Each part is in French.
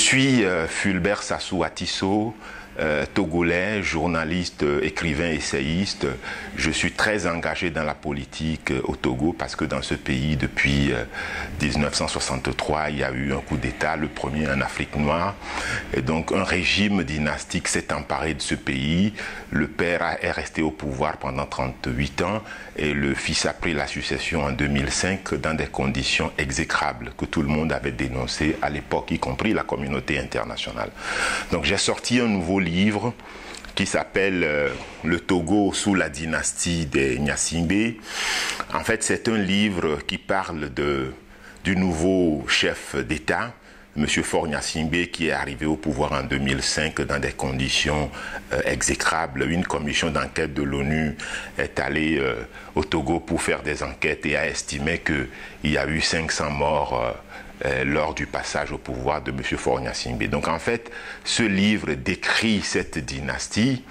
suis Fulbert Sassou Atisso, togolais, journaliste, écrivain, essayiste. Je suis très engagé dans la politique au Togo parce que dans ce pays, depuis 1963, il y a eu un coup d'État, le premier en Afrique noire. Et donc un régime dynastique s'est emparé de ce pays. Le père est resté au pouvoir pendant 38 ans et le fils a pris la succession en 2005 dans des conditions exécrables que tout le monde avait dénoncées à l'époque, y compris la communauté internationale. Donc j'ai sorti un nouveau livre qui s'appelle Le Togo sous la dynastie des Gnassingbé. En fait, c'est un livre qui parle du nouveau chef d'État, M. Faure Gnassingbé, qui est arrivé au pouvoir en 2005 dans des conditions exécrables. Une commission d'enquête de l'ONU est allée au Togo pour faire des enquêtes et a estimé qu'il y a eu 500 morts lors du passage au pouvoir de M. Faure Gnassingbé. Donc en fait, ce livre décrit cette dynastie,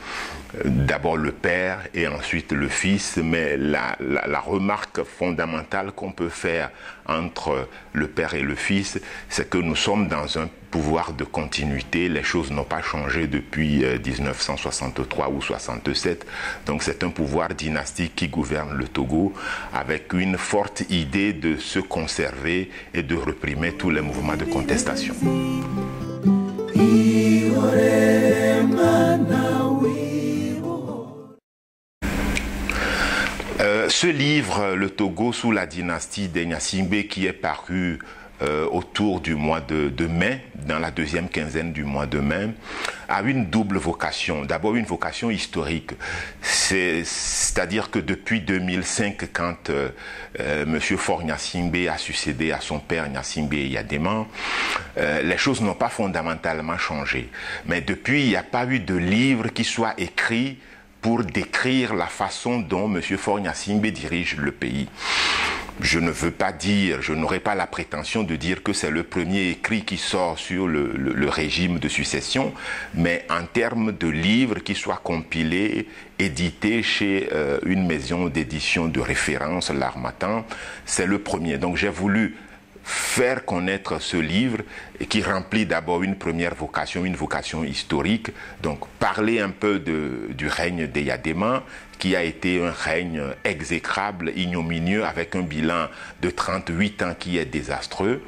d'abord le père et ensuite le fils, mais la remarque fondamentale qu'on peut faire entre le père et le fils, c'est que nous sommes dans un pouvoir de continuité, les choses n'ont pas changé depuis 1963 ou 67, donc c'est un pouvoir dynastique qui gouverne le Togo avec une forte idée de se conserver et de réprimer tous les mouvements de contestation. Ce livre, Le Togo sous la dynastie des Gnassingbé, qui est paru autour du mois de mai, dans la deuxième quinzaine du mois de mai, a une double vocation. D'abord une vocation historique, c'est-à-dire que depuis 2005, quand M. Faure Gnassingbé a succédé à son père Gnassingbé Eyadema, les choses n'ont pas fondamentalement changé. Mais depuis, il n'y a pas eu de livre qui soit écrit pour décrire la façon dont M. Faure Gnassingbé dirige le pays. Je ne veux pas dire, je n'aurai pas la prétention de dire que c'est le premier écrit qui sort sur le régime de succession, mais en termes de livres qui soient compilés, édités chez une maison d'édition de référence, l'Harmattan, c'est le premier. Donc j'ai voulu faire connaître ce livre qui remplit d'abord une première vocation, une vocation historique, donc parler un peu du règne d'Eyadema, qui a été un règne exécrable, ignominieux, avec un bilan de 38 ans qui est désastreux,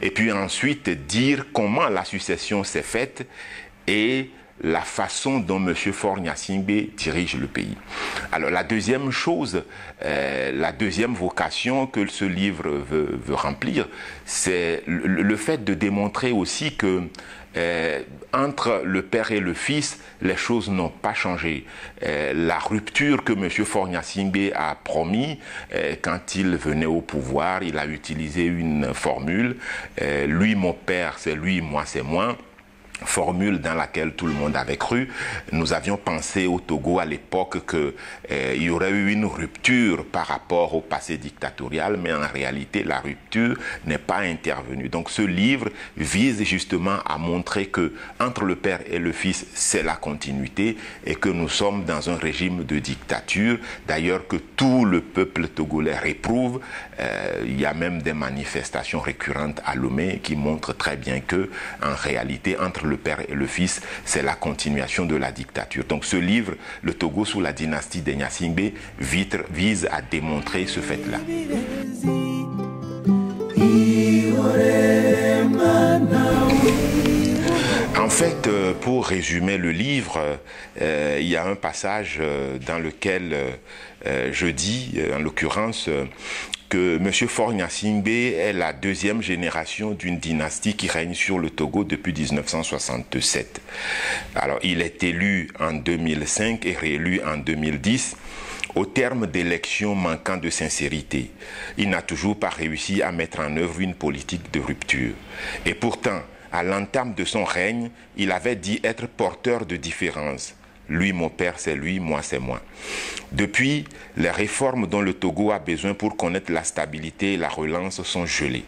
et puis ensuite dire comment la succession s'est faite et la façon dont M. Faure Gnassingbé dirige le pays. Alors la deuxième chose, la deuxième vocation que ce livre veut remplir, c'est le fait de démontrer aussi que entre le père et le fils, les choses n'ont pas changé. La rupture que M. Faure Gnassingbé a promis quand il venait au pouvoir, il a utilisé une formule, lui mon père c'est lui, moi c'est moi. Formule dans laquelle tout le monde avait cru. Nous avions pensé au Togo à l'époque qu'il y aurait eu une rupture par rapport au passé dictatorial, mais en réalité la rupture n'est pas intervenue. Donc ce livre vise justement à montrer que entre le père et le fils c'est la continuité et que nous sommes dans un régime de dictature, d'ailleurs que tout le peuple togolais réprouve. Il y a même des manifestations récurrentes à Lomé qui montrent très bien que en réalité entre le père et le fils, c'est la continuation de la dictature. Donc ce livre, Le Togo sous la dynastie des Gnassingbé, vise à démontrer ce fait-là. En fait, pour résumer le livre, il y a un passage dans lequel je dis, en l'occurrence, que M. Faure Gnassingbé est la deuxième génération d'une dynastie qui règne sur le Togo depuis 1967. Alors, il est élu en 2005 et réélu en 2010 au terme d'élections manquant de sincérité. Il n'a toujours pas réussi à mettre en œuvre une politique de rupture. Et pourtant, à l'entame de son règne, il avait dit être porteur de différences. Lui, mon père, c'est lui, moi, c'est moi. Depuis, les réformes dont le Togo a besoin pour connaître la stabilité et la relance sont gelées.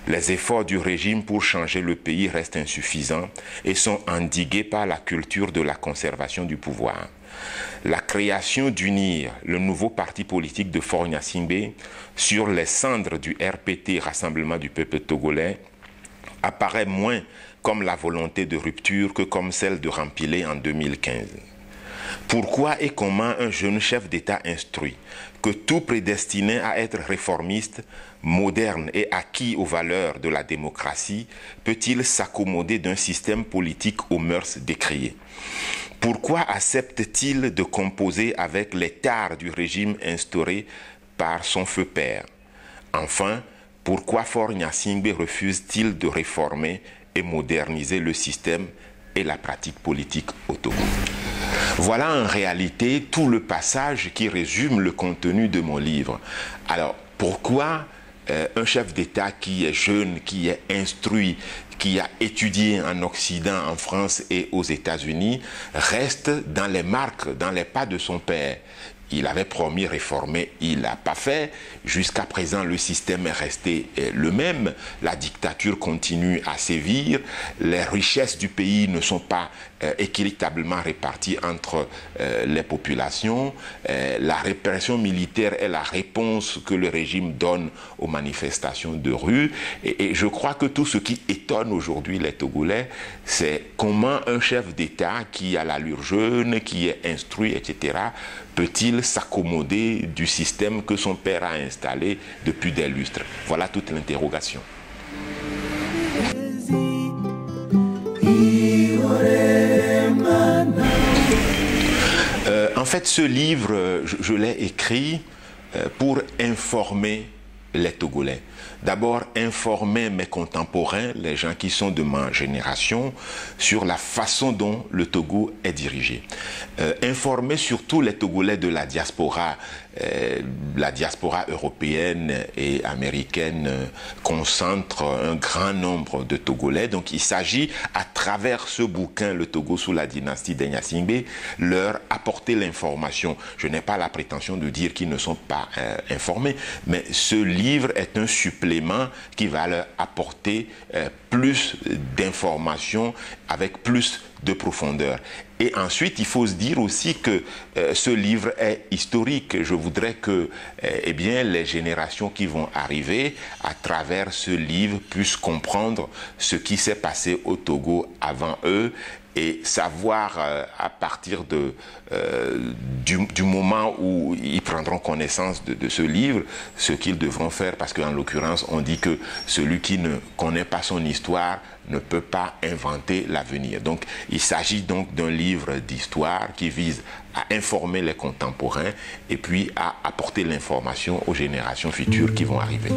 Les efforts du régime pour changer le pays restent insuffisants et sont endigués par la culture de la conservation du pouvoir. La création d'UNIR, le nouveau parti politique de Faure Gnassingbé, sur les cendres du RPT, Rassemblement du peuple togolais, apparaît moins comme la volonté de rupture que comme celle de Rampilet en 2015. Pourquoi et comment un jeune chef d'État instruit, que tout prédestiné à être réformiste, moderne et acquis aux valeurs de la démocratie, peut-il s'accommoder d'un système politique aux mœurs décriées? Pourquoi accepte-t-il de composer avec les tares du régime instauré par son feu père? Enfin, pourquoi Faure Gnassingbé refuse-t-il de réformer et moderniser le système et la pratique politique au Togo? Voilà en réalité tout le passage qui résume le contenu de mon livre. Alors, pourquoi un chef d'État qui est jeune, qui est instruit, qui a étudié en Occident, en France et aux États-Unis, reste dans les marques, dans les pas de son père? Il avait promis réformer, il l'a pas fait. Jusqu'à présent, le système est resté le même. La dictature continue à sévir. Les richesses du pays ne sont pas équitablement réparties entre les populations. La répression militaire est la réponse que le régime donne aux manifestations de rue. Et je crois que tout ce qui étonne aujourd'hui les Togolais, c'est comment un chef d'État qui a l'allure jeune, qui est instruit, etc., peut-il s'accommoder du système que son père a installé depuis des lustres? Voilà toute l'interrogation. En fait, ce livre, je l'ai écrit pour informer les Togolais. D'abord, informer mes contemporains, les gens qui sont de ma génération, sur la façon dont le Togo est dirigé. Informer surtout les Togolais de la diaspora européenne et américaine concentre un grand nombre de Togolais. Donc il s'agit, à travers ce bouquin, Le Togo sous la dynastie des Gnassingbé, leur apporter l'information. Je n'ai pas la prétention de dire qu'ils ne sont pas informés, mais ce livre est un supplément qui va leur apporter plus d'informations avec plus de profondeur. Et ensuite, il faut se dire aussi que ce livre est historique. Je voudrais que eh bien, les générations qui vont arriver, à travers ce livre, puissent comprendre ce qui s'est passé au Togo avant eux et savoir à partir du moment où ils prendront connaissance de ce livre, ce qu'ils devront faire, parce qu'en l'occurrence, on dit que celui qui ne connaît pas son histoire ne peut pas inventer l'avenir. Donc, il s'agit donc d'un livre d'histoire qui vise à informer les contemporains et puis à apporter l'information aux générations futures qui vont arriver.